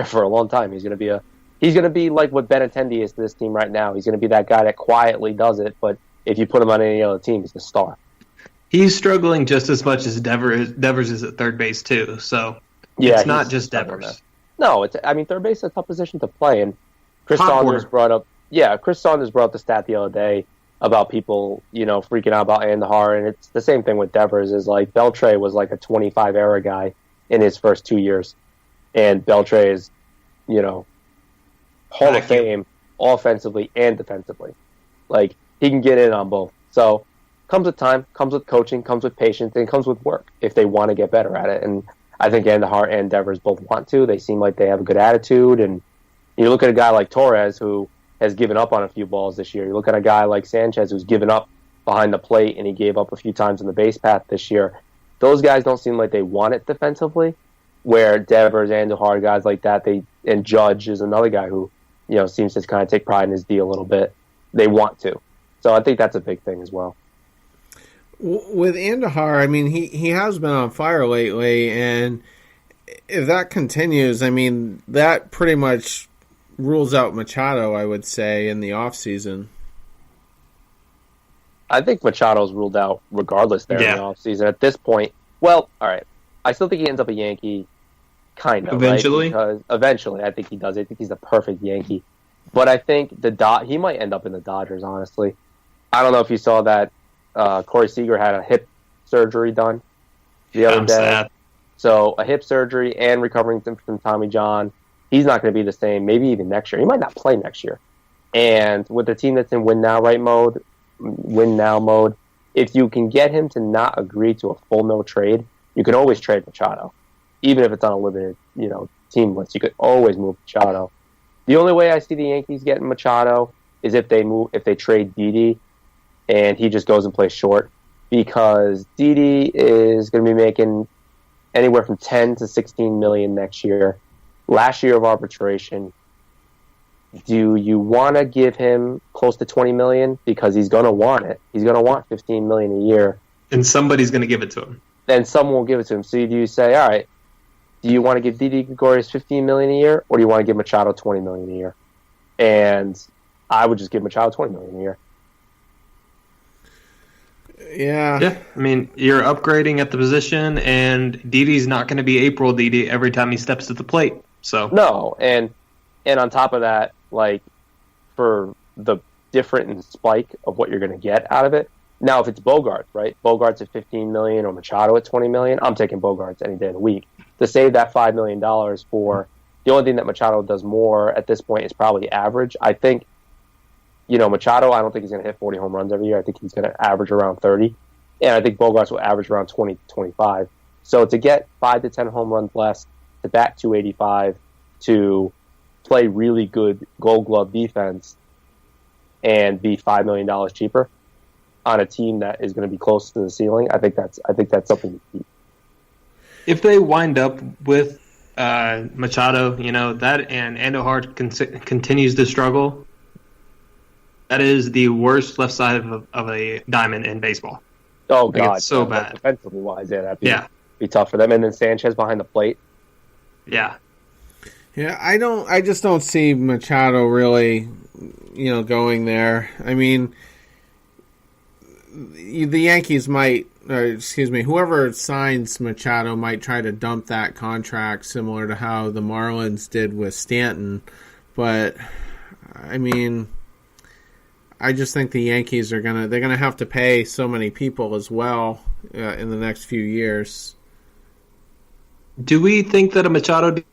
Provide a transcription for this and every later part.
for a long time. He's going to be like what Benintendi is to this team right now. He's going to be that guy that quietly does it, but if you put him on any other team, he's the star. He's struggling just as much as Devers is at third base too. So it's not just Devers. No, third base is a tough position to play. And Chris Saunders brought up the stat the other day about people, freaking out about Andahar, and it's the same thing with Devers. Is like Beltre was like a 25 era guy in his first 2 years, and Beltre is, Hall of Fame offensively and defensively. Like, he can get in on both. So comes with time, comes with coaching, comes with patience, and comes with work if they want to get better at it. And I think Andahar and Devers both want to. They seem like they have a good attitude. And you look at a guy like Torres, who has given up on a few balls this year. You look at a guy like Sanchez, who's given up behind the plate, and he gave up a few times in the base path this year. Those guys don't seem like they want it defensively, where Devers, Andahar, guys like that, and Judge is another guy who, seems to kind of take pride in his D a little bit. They want to. So I think that's a big thing as well. With Andahar, he has been on fire lately, and if that continues, that pretty much rules out Machado, I would say, in the offseason. I think Machado's ruled out regardless there in the offseason at this point. Well, all right. I still think he ends up a Yankee, kind of. Eventually? Right? Because eventually, I think he does. I think he's the perfect Yankee. But I think he might end up in the Dodgers, honestly. I don't know if you saw that Corey Seager had a hip surgery done the other day. Sad. So a hip surgery and recovering from Tommy John. He's not going to be the same, maybe even next year. He might not play next year. And with the team that's in win now mode, if you can get him to not agree to a full no trade, you can always trade Machado. Even if it's on a limited, team list, you could always move Machado. The only way I see the Yankees getting Machado is if they trade Didi and he just goes and plays short, because Didi is going to be making anywhere from 10 to 16 million next year. Last year of arbitration, do you want to give him close to 20 million? Because he's going to want it. He's going to want 15 million a year. And somebody's going to give it to him. Then someone will give it to him. So do you say, all right, do you want to give Didi Gregorius 15 million a year, or do you want to give Machado 20 million a year? And I would just give Machado 20 million a year. Yeah. Yeah. You're upgrading at the position, and Didi's not going to be April Didi every time he steps to the plate. So no, and on top of that, like, for the difference in spike of what you're going to get out of it. Now, if it's Bogaerts, right? Bogaerts at 15 million or Machado at 20 million, I'm taking Bogaerts any day of the week. To save that $5 million for the only thing that Machado does more at this point is probably average. I think, Machado, I don't think he's going to hit 40 home runs every year. I think he's going to average around 30. And I think Bogaerts will average around 20 to 25. So to get 5 to 10 home runs less, to bat 285, to play really good Gold Glove defense, and be $5 million cheaper on a team that is going to be close to the ceiling, I think that's something to keep. If they wind up with Machado, that and Andahar continues to struggle, that is the worst left side of a diamond in baseball. Oh, God. It's so bad. Defensively wise, that'd be tough for them. And then Sanchez behind the plate. Yeah. Yeah, I just don't see Machado really, going there. The Yankees might, whoever signs Machado might try to dump that contract similar to how the Marlins did with Stanton. But, I just think the Yankees they're gonna have to pay so many people as well in the next few years. Do we think that a Machado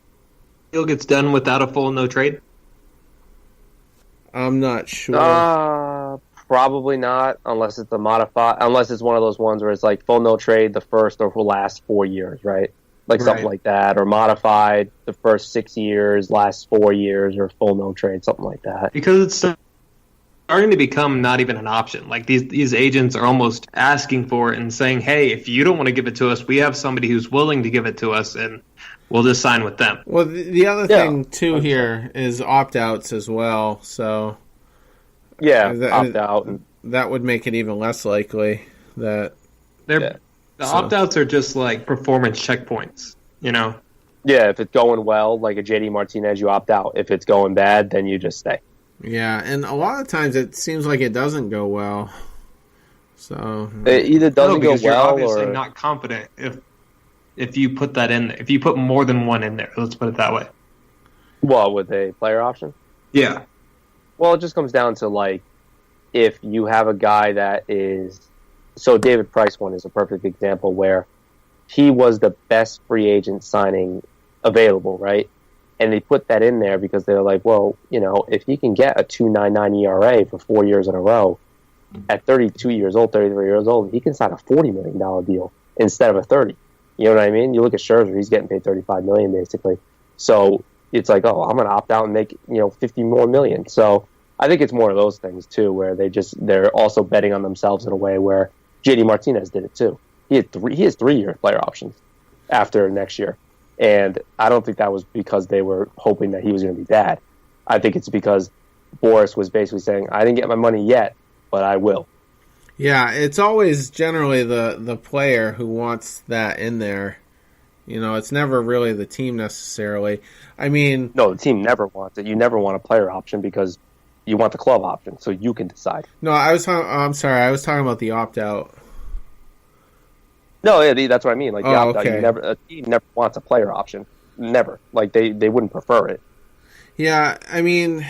deal gets done without a full no trade? I'm not sure. Probably not, unless it's unless it's one of those ones where it's like full no trade the first or last 4 years, right? Like something like that, or modified the first 6 years, last 4 years, or full no trade, something like that. Because it's starting to become not even an option. Like these agents are almost asking for it and saying, hey, if you don't want to give it to us, we have somebody who's willing to give it to us, and we'll just sign with them. Well, the other thing, too, here is opt-outs as well. So, opt-out. That would make it even less likely that... The opt-outs are just like performance checkpoints, Yeah, if it's going well, like a JD Martinez, you opt out. If it's going bad, then you just stay. Yeah, and a lot of times it seems like it doesn't go well. So It either doesn't go because you're well obviously or not confident if you put that in. If you put more than one in there, let's put it that way. well, with a player option. Yeah. Well, it just comes down to like if you have a guy that is so David Price one is a perfect example where he was the best free agent signing available, right? And they put that in there because they're like, well, if he can get a 2.99 ERA for 4 years in a row at 32 years old, 33 years old, he can sign a $40 million deal instead of a 30. You know what I mean? You look at Scherzer, he's getting paid $35 million basically. So it's like, oh, I'm going to opt out and make, 50 more million. So I think it's more of those things too, where they're also betting on themselves in a way where JD Martinez did it too. He has 3-year player options after next year. And I don't think that was because they were hoping that he was going to be bad. I think it's because Boris was basically saying, I didn't get my money yet, but I will. yeah, it's always generally the player who wants that in there. It's never really the team necessarily. I mean, No, the team never wants it. You never want a player option because you want the club option, so you can decide. no, I'm sorry, I was talking about the opt out. No, yeah, that's what I mean. Like the opt-out, okay. a team never wants a player option. Never. Like they wouldn't prefer it. Yeah, I mean,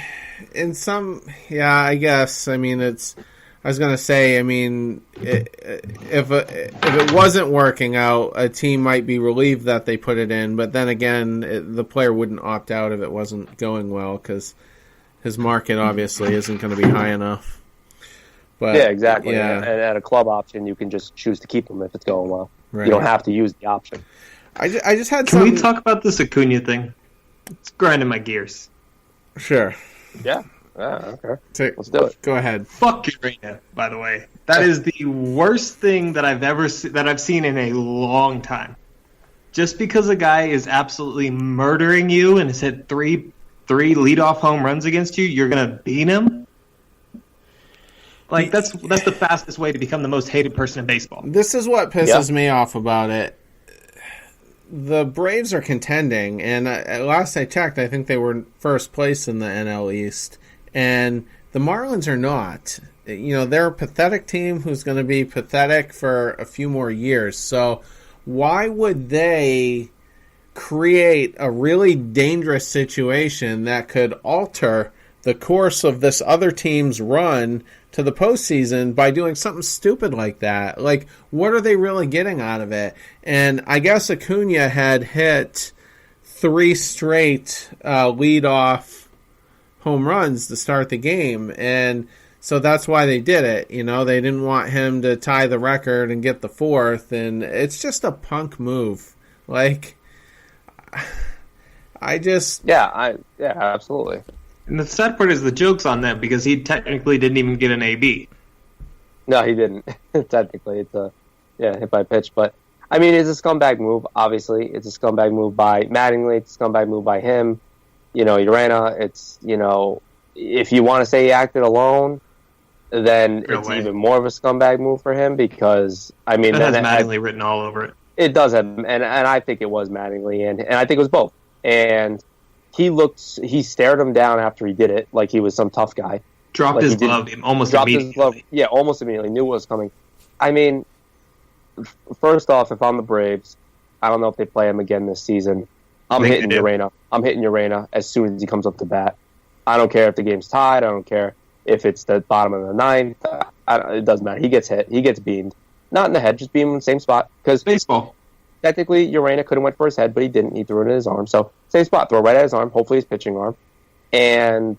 I guess. I mean, I was going to say, I mean, if it wasn't working out, a team might be relieved that they put it in, but then again, the player wouldn't opt out if it wasn't going well because his market obviously isn't going to be high enough. But, Yeah, exactly. Yeah. And at a club option, you can just choose to keep them if it's going well. Right. You don't have to use the option. I just had Can something... we talk about this Acuna thing? It's grinding my gears. Sure. Yeah. Okay. Let's do it. Go ahead. Fuck Urena, by the way. That is the worst thing that I've seen in a long time. Just because a guy is absolutely murdering you and has hit three leadoff home runs against you, you're gonna beat him? Like that's the fastest way to become the most hated person in baseball. This is what pisses me off about it. The Braves are contending, and at last I checked, I think they were in first place in the NL East, and the Marlins are not. They're a pathetic team who's going to be pathetic for a few more years. So why would they create a really dangerous situation that could alter the course of this other team's run to the postseason by doing something stupid like that? Like, what are they really getting out of it? And I guess Acuna had hit 3 straight leadoff home runs to start the game, and so that's why they did it. They didn't want him to tie the record and get the 4th, and it's just a punk move. Like, Yeah, absolutely. And the sad part is the joke's on them because he technically didn't even get an AB. No, he didn't. Technically, it's a hit by pitch. But I mean, it's a scumbag move. Obviously, it's a scumbag move by Mattingly. It's a scumbag move by him. Urena. It's if you want to say he acted alone, then it's even more of a scumbag move for him because I mean that has Mattingly written all over it. It does have, and I think it was Mattingly, and I think it was both. And he stared him down after he did it, like he was some tough guy. Dropped his glove almost immediately. His glove, yeah, almost immediately. Knew what was coming. I mean, first off, if I'm the Braves, I don't know if they play him again this season. I'm hitting Urena. I'm hitting Urena as soon as he comes up to bat. I don't care if the game's tied. I don't care if it's the bottom of the 9th. It doesn't matter. He gets hit. He gets beamed. Not in the head, just beamed in the same spot. Because baseball. Technically, Urena could have went for his head, but he didn't. He threw it in his arm. So, same spot. Throw right at his arm. Hopefully his pitching arm. And